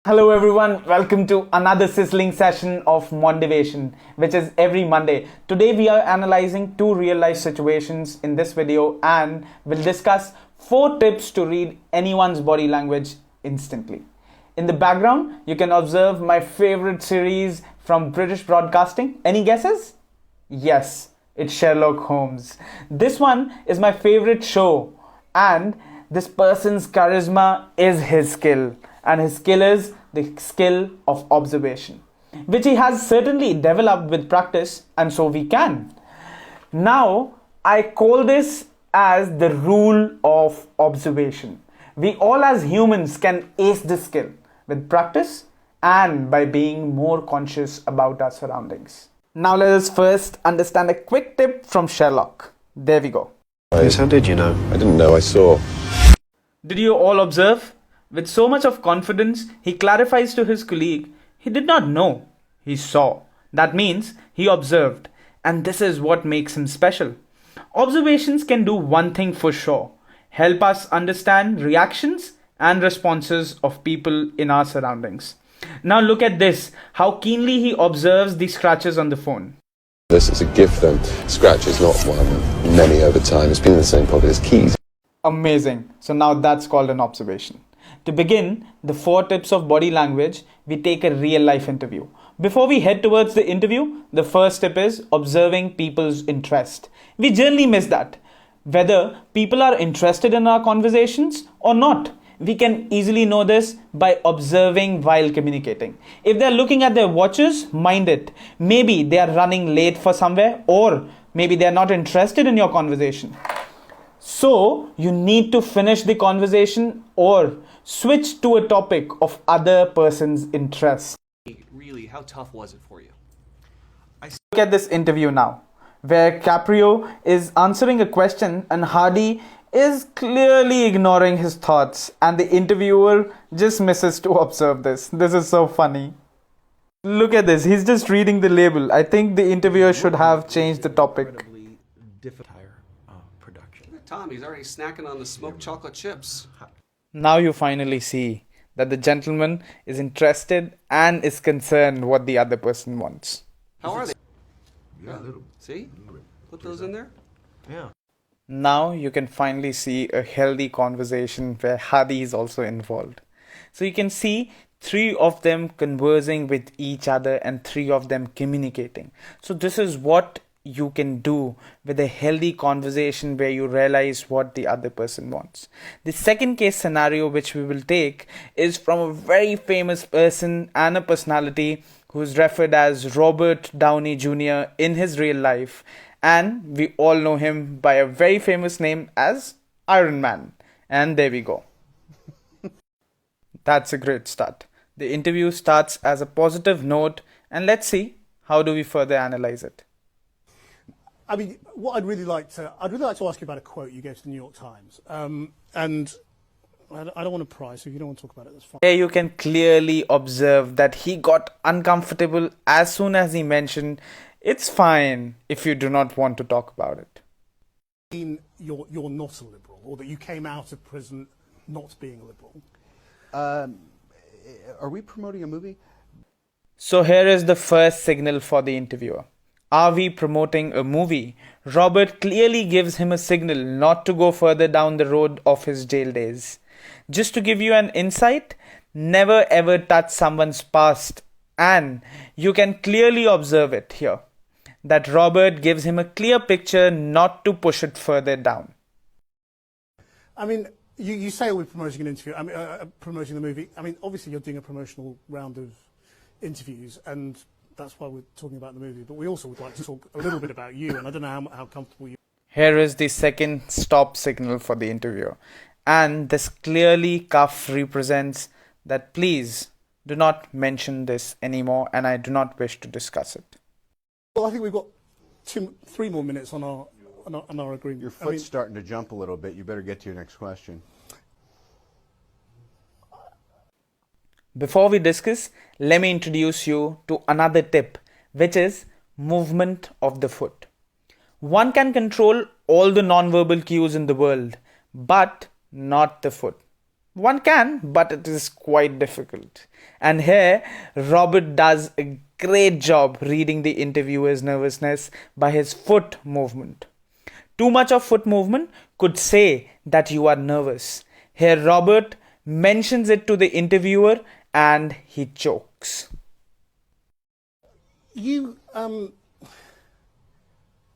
Hello everyone, welcome to another sizzling session of Mondivation, which is every Monday. Today we are analyzing two real life situations in this video and we'll discuss 4 tips to read anyone's body language instantly. In the background, you can observe my favorite series from British Broadcasting. Any guesses? Yes, it's Sherlock Holmes. This one is my favorite show and this person's charisma is his skill. And his skill is the skill of observation, which he has certainly developed with practice, and so we can. Now, I call this as the rule of observation. We all as humans can ace this skill with practice and by being more conscious about our surroundings. Now, let us first understand a quick tip from Sherlock. There we go. Yes, how did you know? I didn't know, I saw. Did you all observe? With so much of confidence, he clarifies to his colleague, he did not know, he saw. That means he observed, and this is what makes him special. Observations can do one thing for sure, help us understand reactions and responses of people in our surroundings. Now look at this, how keenly he observes the scratches on the phone. This is a gift then. Scratch is not one, many over time. It's been in the same pocket as keys. Amazing. So now that's called an observation. To begin the 4 tips of body language, we take a real life interview. Before we head towards the interview, the first tip is observing people's interest. We generally miss that. Whether people are interested in our conversations or not, we can easily know this by observing while communicating. If they're looking at their watches, mind it. Maybe they are running late for somewhere, or maybe they're not interested in your conversation. So, you need to finish the conversation or switch to a topic of other person's interest. Really, how tough was it for you? Look at this interview now, where Caprio is answering a question and Hardy is clearly ignoring his thoughts, and the interviewer just misses to observe this. This is so funny. Look at this, he's just reading the label. I think the interviewer should have changed the topic. Tom, he's already snacking on the smoked chocolate chips. Now you finally see that the gentleman is interested and is concerned what the other person wants. How are they? Yeah, a little. See? Put those in there. Yeah. Now you can finally see a healthy conversation where Hadi is also involved. So you can see 3 of them conversing with each other and 3 of them communicating. So this is what you can do with a healthy conversation where you realize what the other person wants. The second case scenario which we will take is from a very famous person and a personality who is referred as Robert Downey Jr. in his real life, and we all know him by a very famous name as Iron Man. And there we go. That's a great start. The interview starts as a positive note, and let's see how do we further analyze it. I mean, what I'd really like to ask you about a quote you gave to the New York Times. And I don't want to pry, so if you don't want to talk about it, that's fine. Here you can clearly observe that he got uncomfortable as soon as he mentioned, it's fine if you do not want to talk about it. You're not a liberal, or that you came out of prison not being a liberal. Are we promoting a movie? So here is the first signal for the interviewer. Are we promoting a movie? Robert clearly gives him a signal not to go further down the road of his jail days. Just to give you an insight, never ever touch someone's past, and you can clearly observe it here, that Robert gives him a clear picture not to push it further down. I mean, you say we're promoting an interview, promoting the movie. I mean, obviously you're doing a promotional round of interviews, and that's why we're talking about the movie, but we also would like to talk a little bit about you, and I don't know how comfortable you are. Here is the second stop signal for the interviewer, and this clearly cuff represents that please do not mention this anymore, and I do not wish to discuss it. Well, I think we've got 3 more minutes on our agreement. Your foot's starting to jump a little bit. You better get to your next question. Before we discuss, let me introduce you to another tip, which is movement of the foot. One can control all the non-verbal cues in the world, but not the foot. One can, but it is quite difficult. And here, Robert does a great job reading the interviewer's nervousness by his foot movement. Too much of foot movement could say that you are nervous. Here, Robert mentions it to the interviewer and he chokes. You,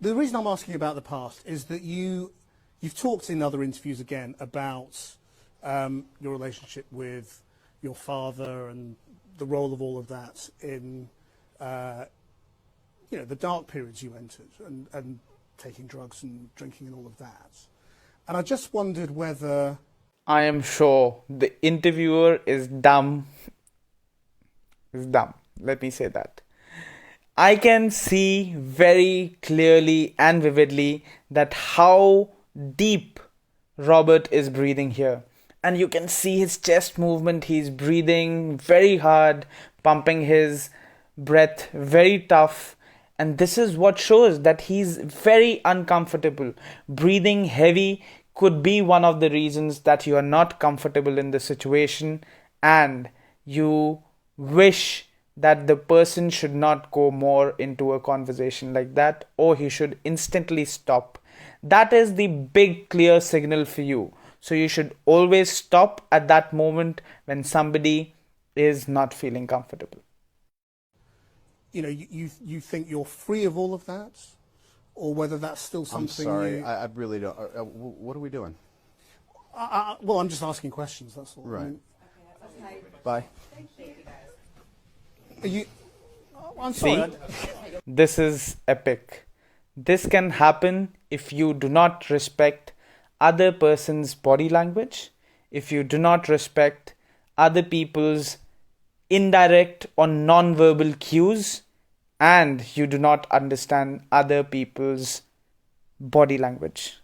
the reason I'm asking about the past is that you've talked in other interviews again about your relationship with your father and the role of all of that in, the dark periods you entered and taking drugs and drinking and all of that. And I just wondered whether... I am sure the interviewer is dumb. Is dumb. Let me say that. I can see very clearly and vividly that how deep Robert is breathing here. And you can see his chest movement. He's breathing very hard, pumping his breath very tough. And this is what shows that he's very uncomfortable. Breathing heavy could be one of the reasons that you are not comfortable in the situation and you wish that the person should not go more into a conversation like that, or he should instantly stop. That is the big clear signal for you. So you should always stop at that moment when somebody is not feeling comfortable. You think you're free of all of that? Or whether that's still something... I'm sorry, I really don't... what are we doing? Well, I'm just asking questions, that's all. Right. I mean, Okay. Bye. I'm sorry. This is epic. This can happen if you do not respect other person's body language, if you do not respect other people's indirect or non-verbal cues, and you do not understand other people's body language.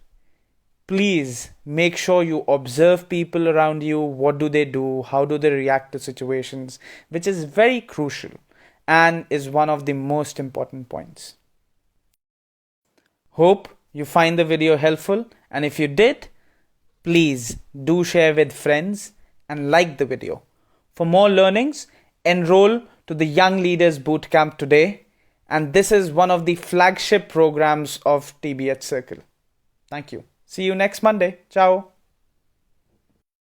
Please make sure you observe people around you. What do they do? How do they react to situations? Which is very crucial and is one of the most important points. Hope you find the video helpful, and if you did, please do share with friends and like the video. For more learnings, enroll to the Young Leaders Bootcamp today, and this is one of the flagship programs of TBHCIRCLE. Thank you. See you next Monday. Ciao.